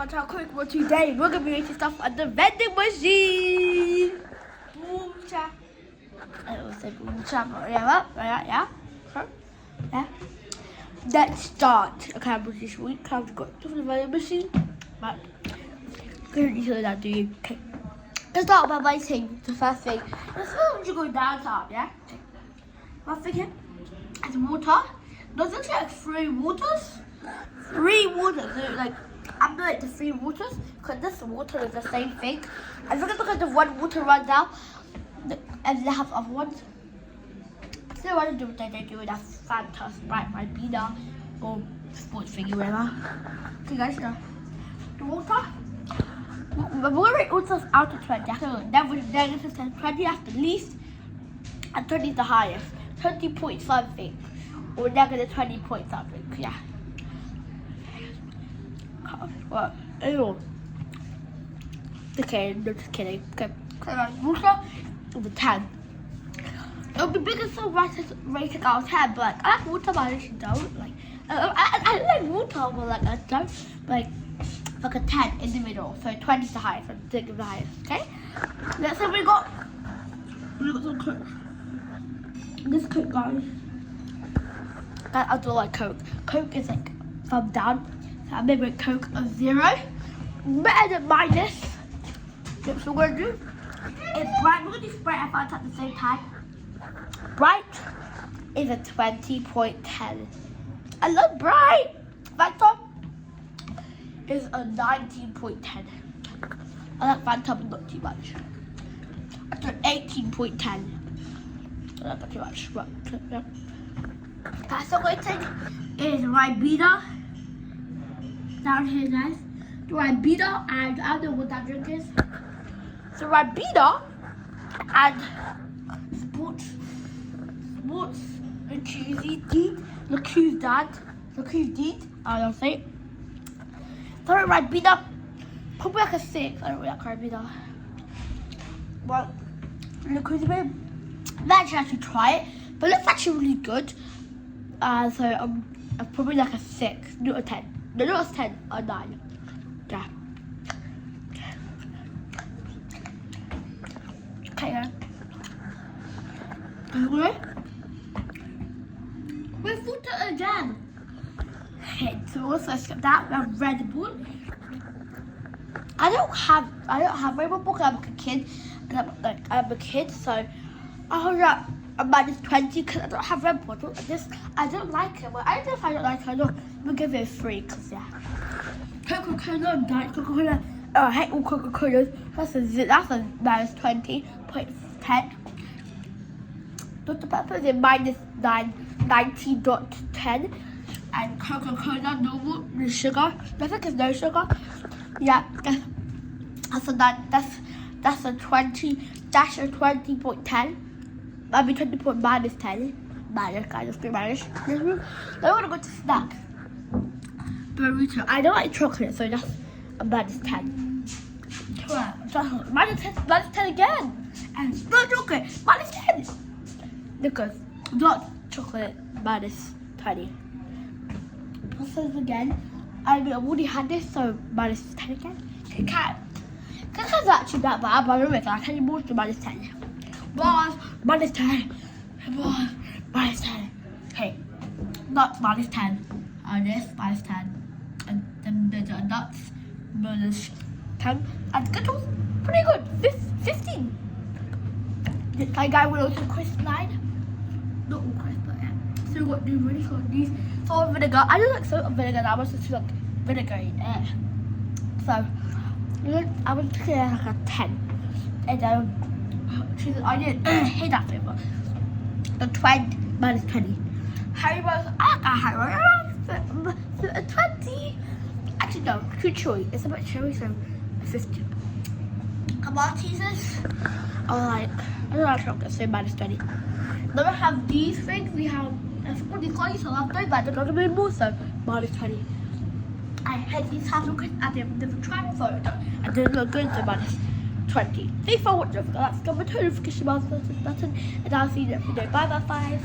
Watch how quick we're today. We're gonna be making stuff at the vending machine. Boom cha. I will say boom cha. Yeah. Yeah. Let's start. Okay, I'm this week. I've got to the vending machine. But currently so that do you okay. Let's start by waiting. The first thing. Let's you go down top, yeah? First thing here is water. Does it like three waters? Three waters. So like I'm doing the three waters because this water is the same thing. And look at the one water right now, and they have other ones. So what do they do with that Fanta, Sprite, Ribena, or sports thingy, whatever. Okay, guys, the water. We're also out of 20. Then it's 20 that's the least, and 20 is the highest. 20 point something, or negative 20 point something. Yeah. Well, ew. Okay, no, just kidding. Okay, water over 10. It'll be bigger, so rated out of 10, but I like water, but I actually don't. Like, I like water, but like I don't. Like a 10 in the middle, so 20 is the highest, and 6 is the highest. Okay. Let's say we got some Coke. This Coke, guys. I do like Coke. Coke is like thumb down. I made my Coke a 0. Better than minus. That's what we're gonna do. It's bright. We're gonna do Sprite and Fanta at the same time. Bright is a 20.10. I love Bright. Fanta is a 19.10. I like Fanta, but not too much. That's an 18.10. Not too much. But, yeah. That's the way thing is Ribena. Down here, guys. The Ribena, and I don't know what that drink is. So Ribena and sports and cheesy deed. Look who's dad. Look who's deed. I don't say it. So Ribena, probably like a 6. I don't really like Ribena. Well, look who's babe. Let's actually try it, but it's actually really good. So I'm probably like a 6, not a 10. No, not a 10, a 9. Yeah. Okay, then. Okay. With water again. Okay, so also skip that. We have Red Bull. I don't have Red Bull because I'm a kid, and I'm a kid, so I hold up a -20 because I don't have Red Bull. I don't like it. But I don't know if I don't like it or not. We'll give it a 3 because yeah. Coca-Cola and Diet Coca-Cola. I hate all Coca-Colas. That's a -20.10. Dr. Pepper is a -90.10. And Coca-Cola normal with sugar. I think it's no sugar. Yeah, that's a 20.10. I mean 20.10. Minus, guys, let's do minus. Then we're gonna go to snack. Burrito. I don't like chocolate, so that's a -10. -10 again. And no chocolate, -10. Because not chocolate, -20. Also again, I've already had this, so -10 again. Cat. Cat's actually that bad, but I don't know if I can more to -10. Was -10. Was -10. Okay, not -10. And this -10. And then the nuts -10. And Skittles, pretty good. 15. This guy will also crisp 9. Not all crisp, but yeah. So what do really good? These salt and vinegar. I don't like salt and vinegar. I was just like vinegar in there. So I was looking at like a 10. And I didn't hate that flavor. The 20 -20. Haribo's, I like a Haribo. A 20. Actually no, too chewy. It's a bit chewy, so a 15. Maltesers are like, I don't like chocolate, so -20. Then we have these things. We have all these guys. I love those, but I don't know them more, so -20. I hate these chocolate. I didn't try it, so I didn't look good, so -20. Thanks for watching. That's the notification button, and I'll see you next video. Bye.